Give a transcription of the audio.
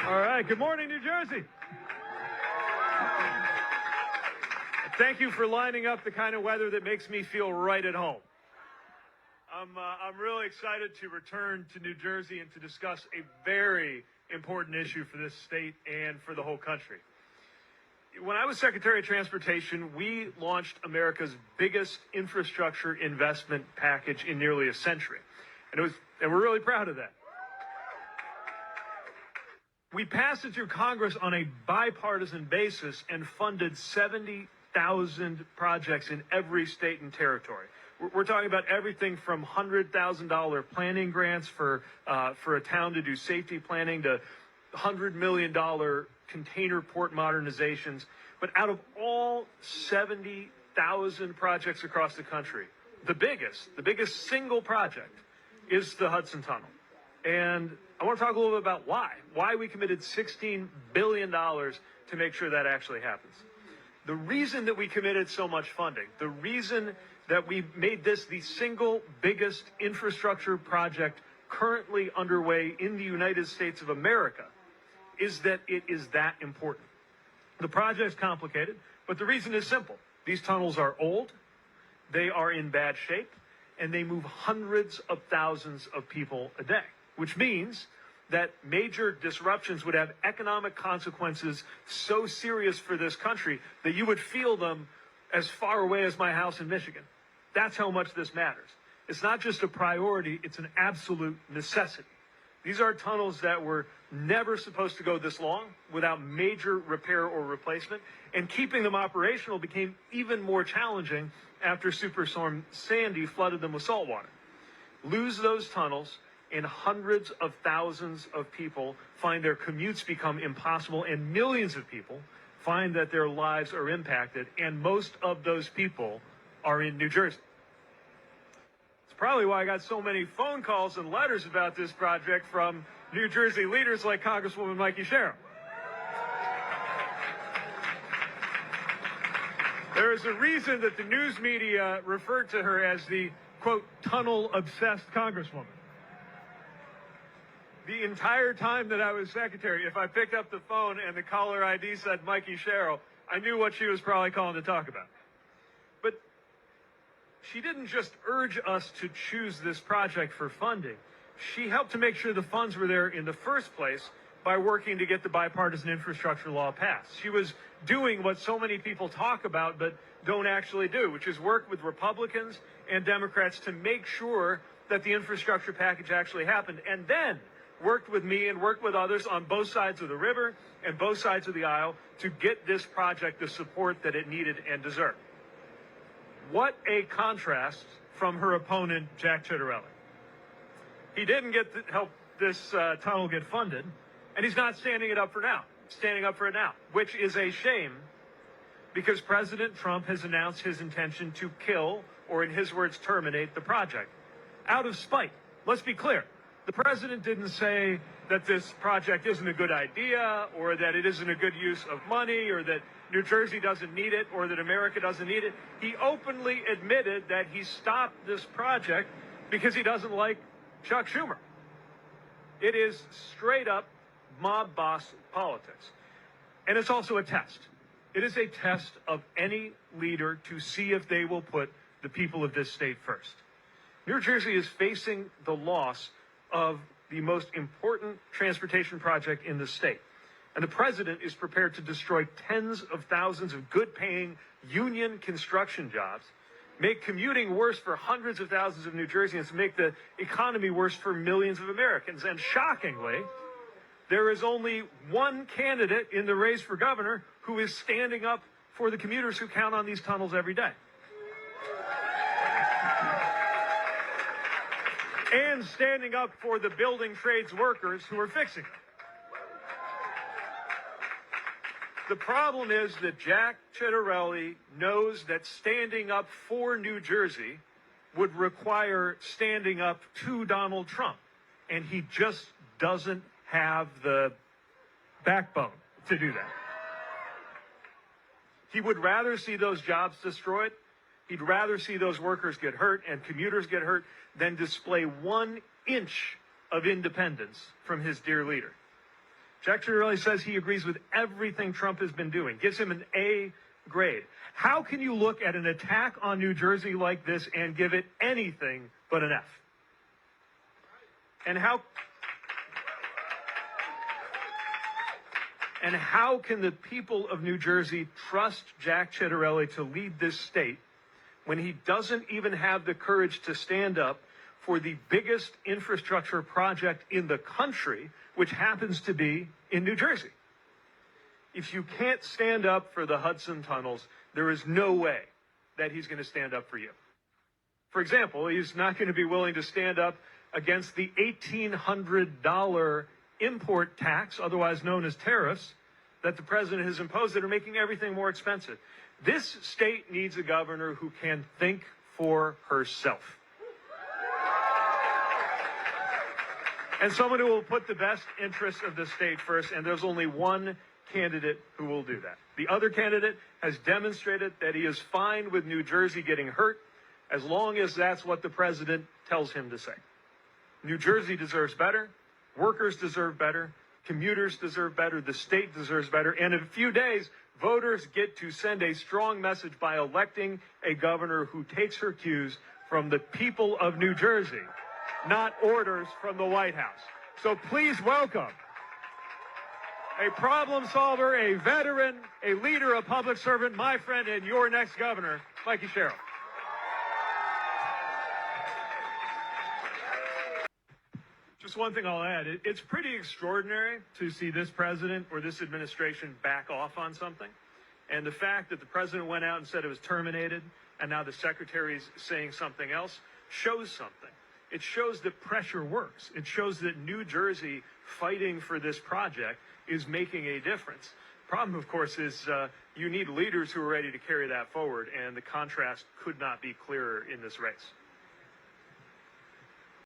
All right, good morning, New Jersey. Thank you for lining up the kind of weather that makes me feel right at home. I'm really excited to return to New Jersey and to discuss a very important issue for this state and for the whole country. When I was Secretary of Transportation, we launched America's biggest infrastructure investment package in nearly a century. And we're really proud of that. We passed it through Congress on a bipartisan basis and funded 70,000 projects in every state and territory. We're talking about everything from $100,000 planning grants for a town to do safety planning to $100 million container port modernizations. But out of all 70,000 projects across the country, the biggest single project is the Hudson Tunnel. And I want to talk a little bit about why we committed $16 billion to make sure that actually happens. The reason that we committed so much funding, the reason that we made this the single biggest infrastructure project currently underway in the United States of America, is that it is that important. The project's complicated, but the reason is simple. These tunnels are old, they are in bad shape, and they move hundreds of thousands of people a day, which means that major disruptions would have economic consequences so serious for this country that you would feel them as far away as my house in Michigan. That's how much this matters. It's not just a priority, it's an absolute necessity. These are tunnels that were never supposed to go this long without major repair or replacement, and keeping them operational became even more challenging after Superstorm Sandy flooded them with salt water. Lose those tunnels, and hundreds of thousands of people find their commutes become impossible, and millions of people find that their lives are impacted, and most of those people are in New Jersey. It's probably why I got so many phone calls and letters about this project from New Jersey leaders like Congresswoman Mikie Sherrill. There is a reason that the news media referred to her as the, quote, tunnel-obsessed Congresswoman. The entire time that I was secretary, if I picked up the phone and the caller ID said Mikie Sherrill, I knew what she was probably calling to talk about. But she didn't just urge us to choose this project for funding. She helped to make sure the funds were there in the first place by working to get the bipartisan infrastructure law passed. She was doing what so many people talk about but don't actually do, which is work with Republicans and Democrats to make sure that the infrastructure package actually happened, and then worked with me and worked with others on both sides of the river and both sides of the aisle to get this project the support that it needed and deserved. What a contrast from her opponent, Jack Ciattarelli. He didn't help this tunnel get funded, and he's not standing up for it now, which is a shame because President Trump has announced his intention to kill, or in his words, terminate the project out of spite. Let's be clear. The president didn't say that this project isn't a good idea, or that it isn't a good use of money, or that New Jersey doesn't need it, or that America doesn't need it. He openly admitted that he stopped this project because he doesn't like Chuck Schumer. It is straight up mob boss politics. And it's also a test. It is a test of any leader to see if they will put the people of this state first. New Jersey is facing the loss of the most important transportation project in the state. And the president is prepared to destroy tens of thousands of good-paying union construction jobs, make commuting worse for hundreds of thousands of New Jerseyans, make the economy worse for millions of Americans. And shockingly, there is only one candidate in the race for governor who is standing up for the commuters who count on these tunnels every day. And standing up for the building trades workers who are fixing it. The problem is that Jack Ciattarelli knows that standing up for New Jersey would require standing up to Donald Trump. And he just doesn't have the backbone to do that. He would rather see those jobs destroyed. He'd rather see those workers get hurt and commuters get hurt than display 1 inch of independence from his dear leader. Jack Sherrill says he agrees with everything Trump has been doing, gives him an A grade. How can you look at an attack on New Jersey like this and give it anything but an F? And how can the people of New Jersey trust Jack Ciattarelli to lead this state when he doesn't even have the courage to stand up for the biggest infrastructure project in the country, which happens to be in New Jersey? If you can't stand up for the Hudson tunnels, there is no way that he's going to stand up for you. For example, he's not going to be willing to stand up against the $1,800 import tax, otherwise known as tariffs, that the president has imposed that are making everything more expensive. This state needs a governor who can think for herself. And someone who will put the best interests of the state first, and there's only one candidate who will do that. The other candidate has demonstrated that he is fine with New Jersey getting hurt as long as that's what the president tells him to say. New Jersey deserves better. Workers deserve better. Commuters deserve better. The state deserves better. And in a few days, voters get to send a strong message by electing a governor who takes her cues from the people of New Jersey, not orders from the White House. So please welcome a problem solver, a veteran, a leader, a public servant, my friend, and your next governor, Mikie Sherrill. Just one thing I'll add. It's pretty extraordinary to see this president or this administration back off on something. And the fact that the president went out and said it was terminated, and now the secretary's saying something else, shows something. It shows that pressure works. It shows that New Jersey fighting for this project is making a difference. Problem, of course, is you need leaders who are ready to carry that forward, and the contrast could not be clearer in this race.